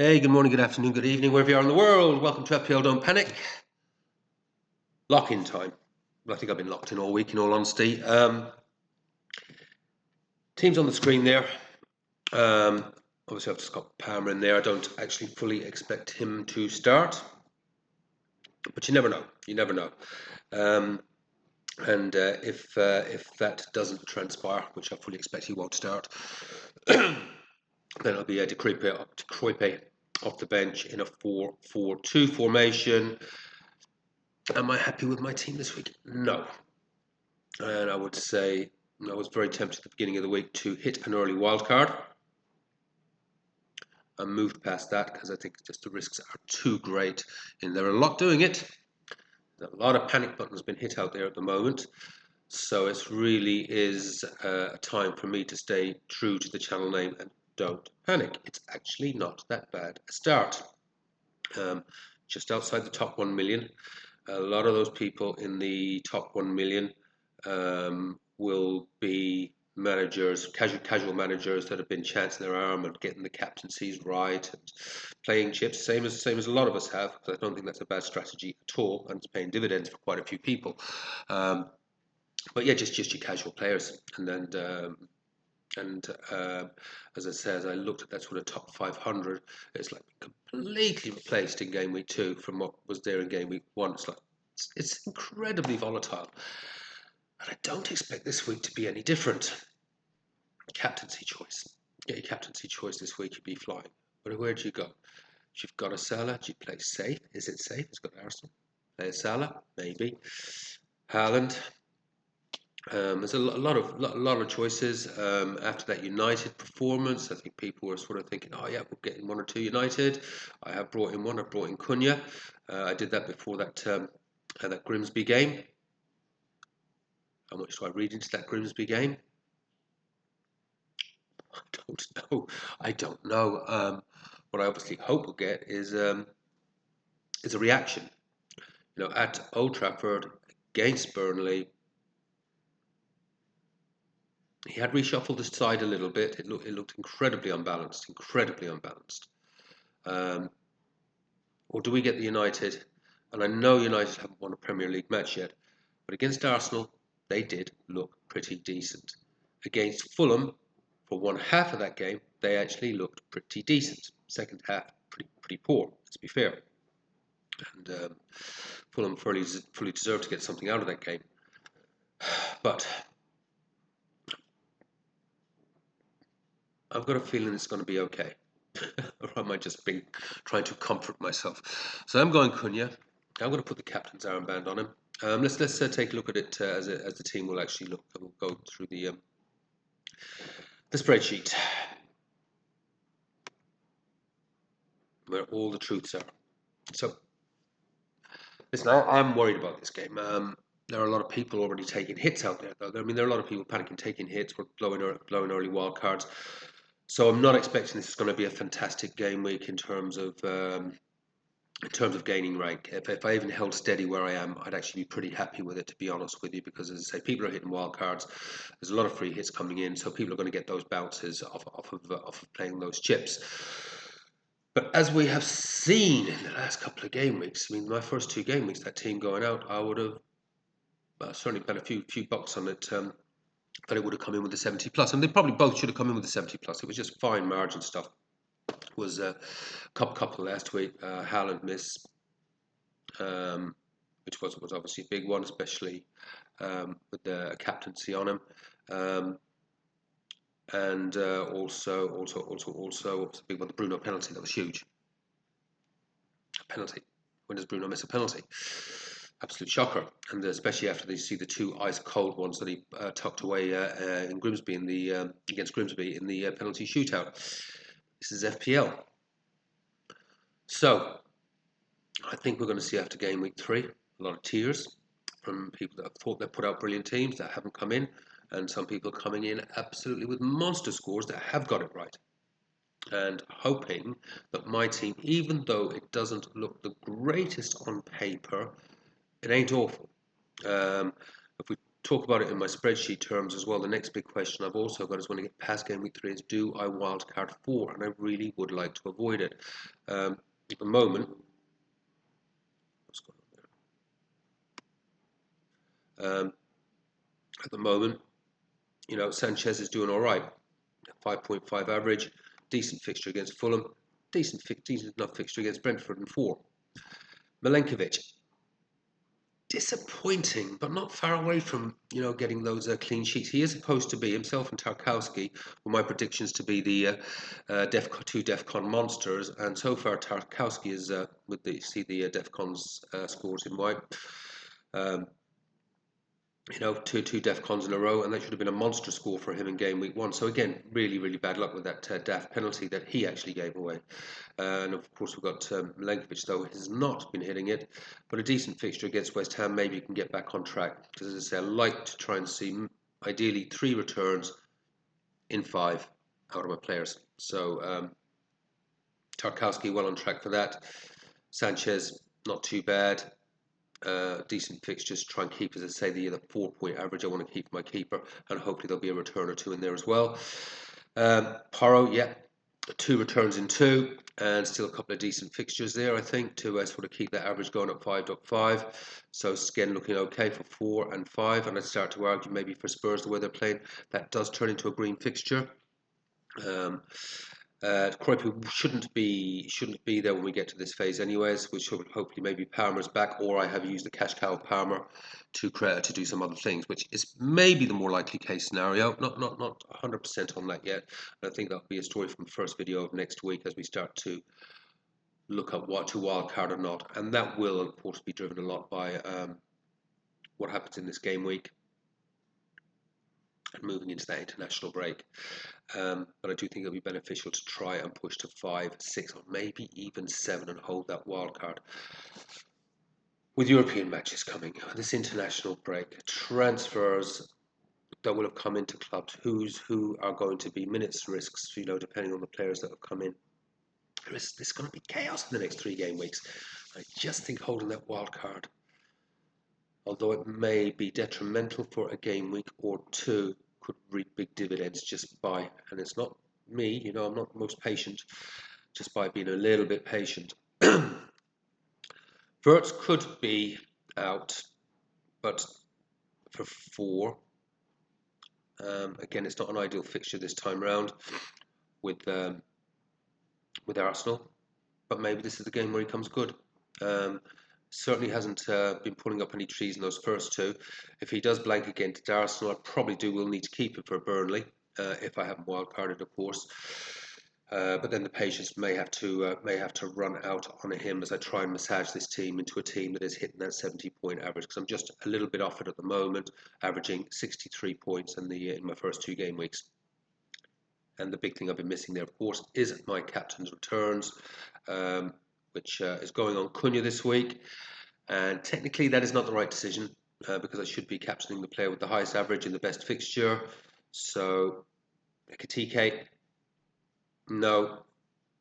Hey, good morning, good afternoon, good evening, wherever you are in the world. Welcome to FPL Don't Panic. Lock-in time. I think I've been locked in all week, in all honesty. Teams on the screen there. Obviously, I've just got Palmer in there. I don't actually fully expect him to start. But you never know. You never know. And if that doesn't transpire, which I fully expect he won't start, then it'll be a De Cruype off the bench in a 4-4-2 formation. Am I happy with my team this week? No. And I would say I was very tempted at the beginning of the week to hit an early wildcard. I moved past that because I think just the risks are too great. And there are a lot doing it. A lot of panic buttons been hit out there at the moment. So it really is a time for me to stay true to the channel name and don't panic. It's actually not that bad a start. Just outside the top 1 million. A lot of those people in the top 1 million will be managers, casual managers that have been chancing their arm and getting the captaincies right and playing chips, same as a lot of us have. Because I don't think that's a bad strategy at all, and it's paying dividends for quite a few people. But yeah, just your casual players, and then. As I said, as I looked at that sort of top 500, it's like completely replaced in game week 2 from what was there in game week 1. It's incredibly volatile, and I don't expect this week to be any different. Captaincy choice. Get your captaincy choice this week, you'd be flying. But where do you go? If you've got a Salah, do you play safe? Is it safe? It's got Arsenal. Play a Salah, maybe. Haaland. There's a lot of choices. After that United performance, I think people were sort of thinking, oh yeah, we'll get in 1 or 2 United. I have brought in one. I brought in Cunha. I did that before that Grimsby game. How much do I read into that Grimsby game? I don't know. What I obviously hope we'll get is a reaction. At Old Trafford against Burnley. He had reshuffled his side a little bit. It looked incredibly unbalanced. Or do we get the United? And I know United haven't won a Premier League match yet, but against Arsenal, they did look pretty decent. Against Fulham, for one half of that game, they actually looked pretty decent. Second half, pretty poor, let's be fair. And Fulham fully deserved to get something out of that game. But I've got a feeling it's going to be okay. Or am I just trying to comfort myself? So I'm going Cunha. I'm going to put the captain's armband on him. Let's take a look at it as the team will actually look. We'll go through the spreadsheet where all the truths are. So listen, I'm worried about this game. There are a lot of people already taking hits out there, though. I mean, there are a lot of people panicking, taking hits, we're blowing early wild cards. So I'm not expecting this is going to be a fantastic game week in terms of gaining rank. If I even held steady where I am, I'd actually be pretty happy with it, to be honest with you, because as I say, people are hitting wild cards. There's a lot of free hits coming in, so people are going to get those bounces off of playing those chips. But as we have seen in the last couple of game weeks, I mean, my first 2 game weeks, that team going out, I would have certainly bet a few bucks on it. That it would have come in with the 70 plus, and they probably both should have come in with the 70 plus. It was just fine margin stuff. It was a couple last week. Haaland miss, which was obviously a big one, especially with the captaincy on him. And also, what was the big one? The Bruno penalty. That was huge. Penalty. When does Bruno miss a penalty? Absolute shocker, and especially after they see the 2 ice cold ones that he tucked away in Grimsby against Grimsby in the penalty shootout. This is FPL, so I think we're going to see after game week 3 a lot of tears from people that have thought they put out brilliant teams that haven't come in, and some people coming in absolutely with monster scores that have got it right. And hoping that my team, even though it doesn't look the greatest on paper, it ain't awful. If we talk about it in my spreadsheet terms as well. The next big question I've also got is when I get past game week 3 is, do I wildcard 4? And I really would like to avoid it. At the moment, what's going on there? At the moment, Sanchez is doing all right. 5.5 average, decent fixture against Fulham, decent enough fixture against Brentford and 4. Milenkovic, disappointing, but not far away from getting those clean sheets. He is supposed to be, himself and Tarkowski were my predictions to be the two DEFCON monsters, and so far Tarkowski is with the DEFCON's scores in white. Two DEFCONs in a row, and that should have been a monster score for him in game week 1. So again, really, really bad luck with that daft penalty that he actually gave away. And of course, we've got Milenkovic, though, has not been hitting it, but a decent fixture against West Ham. Maybe you can get back on track, because as I say, I like to try and see ideally 3 returns in 5 out of my players. So Tarkowski well on track for that. Sanchez not too bad. Decent fixtures, try and keep, as I say, the 4-point average. I want to keep my keeper, and hopefully there'll be a return or 2 in there as well. Porro, yeah, 2 returns in 2, and still a couple of decent fixtures there, I think, to sort of keep that average going at 5.5. So Sken looking okay for 4 and 5, and I'd start to argue maybe for Spurs, the way they're playing, that does turn into a green fixture. Cruyff shouldn't be there when we get to this phase anyways, which should hopefully maybe Palmer's back, or I have used the cash cow Palmer to do some other things, which is maybe the more likely case scenario. Not 100% on that yet. And I think that'll be a story from the first video of next week as we start to look at what to wildcard or not, and that will of course be driven a lot by what happens in this game week and moving into that international break. But I do think it'll be beneficial to try and push to 5, 6, or maybe even 7 and hold that wild card. With European matches coming, this international break, transfers that will have come into clubs, who are going to be minutes risks, depending on the players that have come in. There's going to be chaos in the next 3 game weeks. I just think holding that wild card, although it may be detrimental for a game week or 2, could reap big dividends just by, and it's not me, I'm not the most patient, just by being a little bit patient. Verts could be out, but for 4. Again, it's not an ideal fixture this time round with Arsenal, but maybe this is the game where he comes good. Certainly hasn't been pulling up any trees in those first 2. If he does blank against Arsenal, I probably will need to keep him for Burnley, if I haven't wildcarded, of course. But then the patience may have to run out on him as I try and massage this team into a team that is hitting that 70-point average, because I'm just a little bit off it at the moment, averaging 63 points in my first 2 game weeks. And the big thing I've been missing there, of course, is my captain's returns, which is going on Cunha this week. And technically that is not the right decision, because I should be captaining the player with the highest average in the best fixture. So Ekitike, no.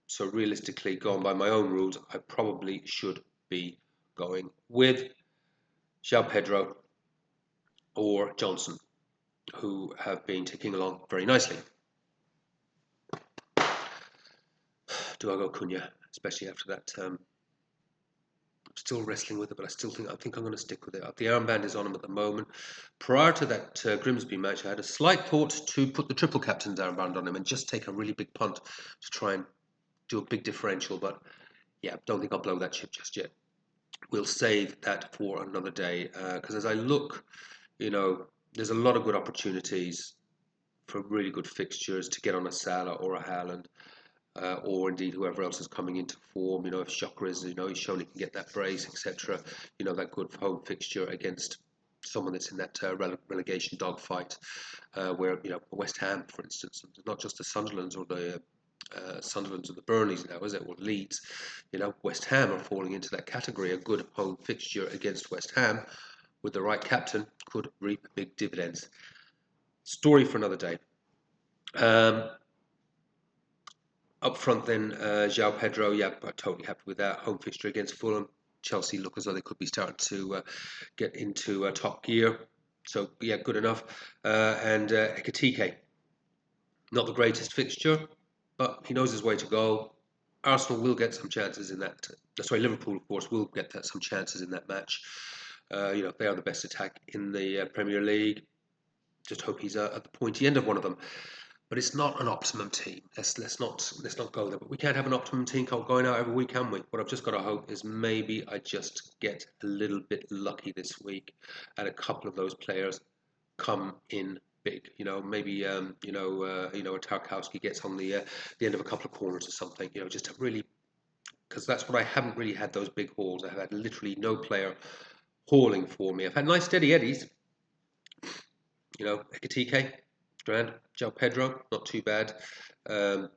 So realistically, going by my own rules, I probably should be going with João Pedro or Johnson, who have been ticking along very nicely. Do I go Cunha, especially after that? I'm still wrestling with it, but I think I'm going to stick with it. The armband is on him at the moment. Prior to that Grimsby match, I had a slight thought to put the triple captain's armband on him and just take a really big punt to try and do a big differential, but yeah, don't think I'll blow that ship just yet. We'll save that for another day, because as I look, there's a lot of good opportunities for really good fixtures to get on a Salah or a Haaland, or indeed whoever else is coming into form. If Shocker is, he's shown he can get that brace, etc. That good home fixture against someone that's in that relegation dogfight, where West Ham, for instance, not just the Sunderlands or the Sunderland's or the Burnleys now, is it? Or Leeds. West Ham are falling into that category. A good home fixture against West Ham with the right captain could reap big dividends. Story for another day. Up front then, João Pedro, yeah, I'm totally happy with that. Home fixture against Fulham. Chelsea look as though they could be starting to get into top gear. So yeah, good enough. And Ekitike, not the greatest fixture, but he knows his way to goal. Arsenal will get some chances in that. Sorry, Liverpool, of course, will get some chances in that match. They are the best attack in the Premier League. Just hope he's at the pointy end of one of them. But it's not an optimum team. Let's not go there. But we can't have an optimum team going out every week, can we? What I've just got to hope is maybe I just get a little bit lucky this week, and a couple of those players come in big. Maybe a Tarkowski gets on the end of a couple of corners or something. Just to really, because that's what I haven't really had, those big hauls. I've had literally no player hauling for me. I've had nice steady eddies. Ekatike, grand. João Pedro, not too bad. Um,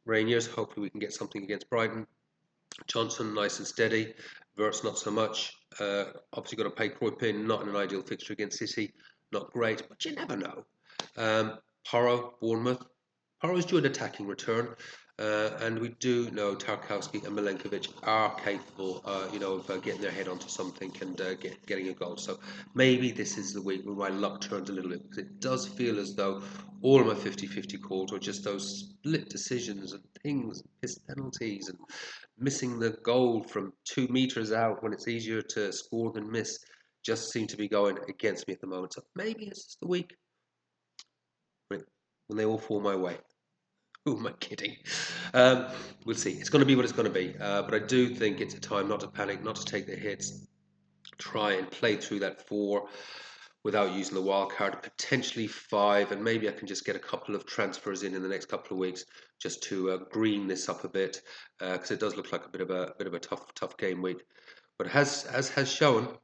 Rangers, hopefully we can get something against Brighton. Johnson, nice and steady. Verts, not so much. Obviously got to pay Croypin, not in an ideal fixture against City. Not great, but you never know. Porro, Bournemouth. Porro's due an attacking return. And we do know Tarkowski and Milenkovic are capable, of getting their head onto something and getting a goal. So maybe this is the week where my luck turns a little bit, because it does feel as though all of my 50-50 calls are just those split decisions and things, missed penalties and missing the goal from 2 meters out when it's easier to score than miss, just seem to be going against me at the moment. So maybe this is the week when they all fall my way. Who am I kidding? Um, we'll see. It's going to be what it's going to be. But I do think it's a time not to panic, not to take the hits, try and play through that 4 without using the wild card, potentially 5, and maybe I can just get a couple of transfers in the next couple of weeks just to green this up a bit, because it does look like a bit of a tough game week. But as has shown,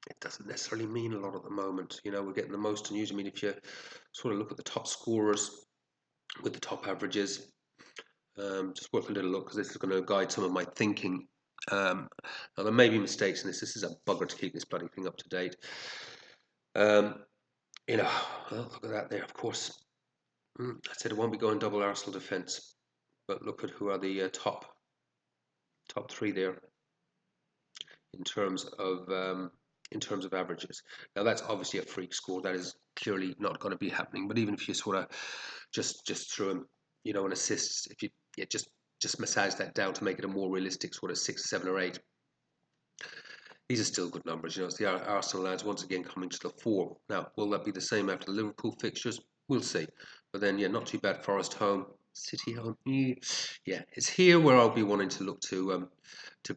it doesn't necessarily mean a lot at the moment. We're getting the most news. I mean, if you sort of look at the top scorers with the top averages, just worth a little look, because this is going to guide some of my thinking. Now there may be mistakes in this. This is a bugger to keep this bloody thing up to date. Well, look at that there. Of course, I said it won't be going double Arsenal defence, but look at who are the top 3 there in terms of averages. Now that's obviously a freak score. That is clearly not going to be happening. But even if you sort of just throw him, an assists, if you just massage that down to make it a more realistic sort of 6, 7, or 8. These are still good numbers. It's the Arsenal lads once again coming to the fore. Now, will that be the same after the Liverpool fixtures? We'll see. But then, not too bad. Forest home, City home. Yeah, it's here where I'll be wanting to look to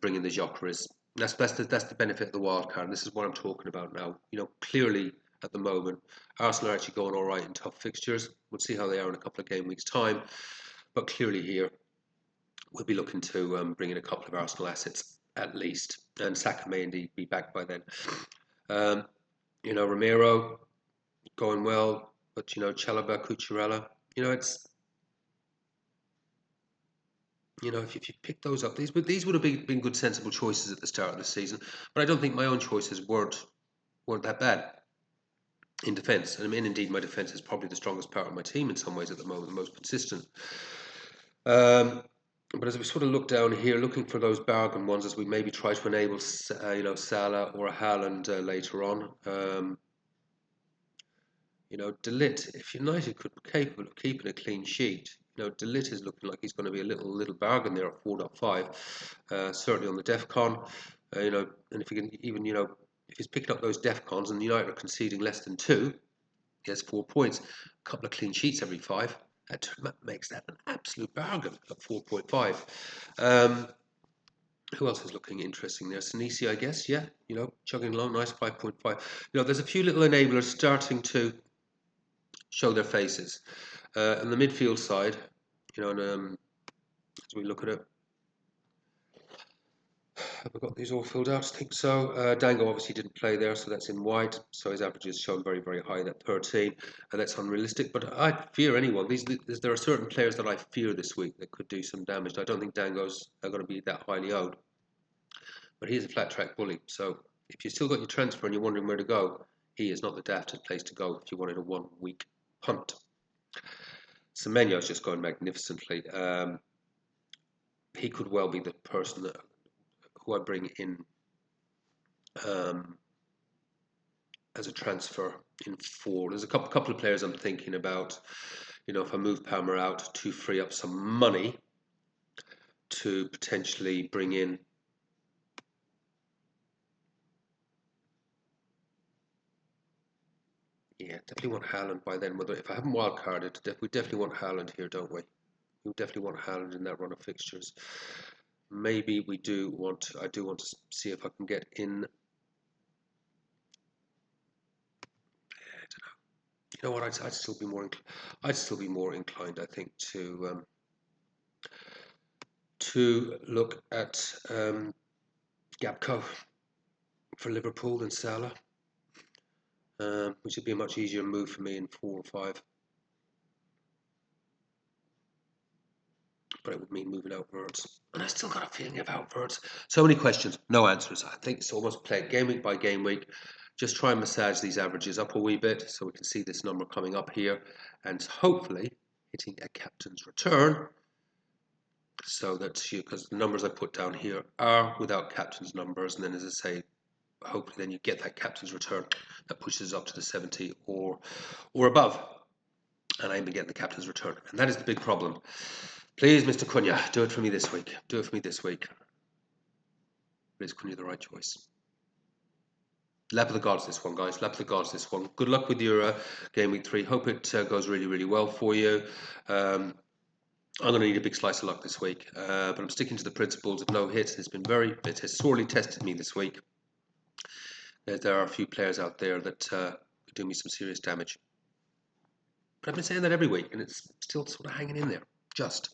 bring in the Jokeris. That's the benefit of the wild card. And this is what I'm talking about now. Clearly at the moment, Arsenal are actually going all right in tough fixtures. We'll see how they are in a couple of game weeks' time. But clearly here, we'll be looking to bring in a couple of Arsenal assets at least. And Saka may indeed be back by then. Romero going well, but Chalobah, Cucurella, it's if you pick those up, these would have been good, sensible choices at the start of the season. But I don't think my own choices weren't that bad in defence. And I mean, indeed, my defence is probably the strongest part of my team in some ways at the moment, the most consistent. But as we sort of look down here, looking for those bargain ones, as we maybe try to enable, Salah or a Haaland later on. De Ligt, if United could be capable of keeping a clean sheet, De Ligt is looking like he's going to be a little bargain there at 4.5. Certainly on the DEFCON, and if he can even, if he's picking up those DEFCONs and United are conceding less than 2, he has 4 points. A couple of clean sheets every 5. That makes that an absolute bargain at 4.5. Who else is looking interesting there? Sinisi, I guess, yeah. Chugging along, nice 5.5. There's a few little enablers starting to show their faces. On the midfield side, as we look at it, have we got these all filled out? I think so. Dango obviously didn't play there, so that's in white. So his averages shown very, very high, that 13. And that's unrealistic. But I fear anyone. There are certain players that I fear this week that could do some damage. I don't think Dango's are going to be that highly owned. But he's a flat track bully. So if you've still got your transfer and you're wondering where to go, he is not the daftest place to go if you wanted a 1 week punt. Semenyo's just going magnificently. He could well be the person who I bring in as a transfer in 4. There's a couple of players I'm thinking about. If I move Palmer out to free up some money to potentially bring in. Yeah, definitely want Haaland by then. If I haven't wildcarded, we definitely want Haaland here, don't we? We definitely want Haaland in that run of fixtures. Maybe we do want. I do want to see if I can get in. I don't know. You know what? I'd still be more. I'd still be more inclined, I think, to look at Gapco for Liverpool than Salah, which would be a much easier move for me in 4 or 5. But it would mean moving out Verts. And I still got a feeling about Verts. So many questions, no answers. I think it's almost play it game week by game week. Just try and massage these averages up a wee bit so we can see this number coming up here and hopefully hitting a captain's return so that because the numbers I put down here are without captain's numbers, and then as I say, hopefully then you get that captain's return that pushes up to the 70 or above. And I aim to get the captain's return. And that is the big problem. Please, Mr. Cunha, do it for me this week. Do it for me this week. Is Cunha the right choice? Lap of the gods this one, guys. Lap of the gods this one. Good luck with your game week 3. Hope it goes really, really well for you. I'm going to need a big slice of luck this week, but I'm sticking to the principles of no hits. It has sorely tested me this week. There are a few players out there that do me some serious damage. But I've been saying that every week, and it's still sort of hanging in there. Just.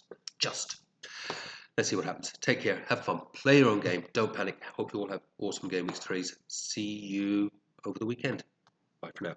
Let's see what happens. Take care. Have fun. Play your own game. Don't panic. Hope you all have awesome game week 3s. See you over the weekend. Bye for now.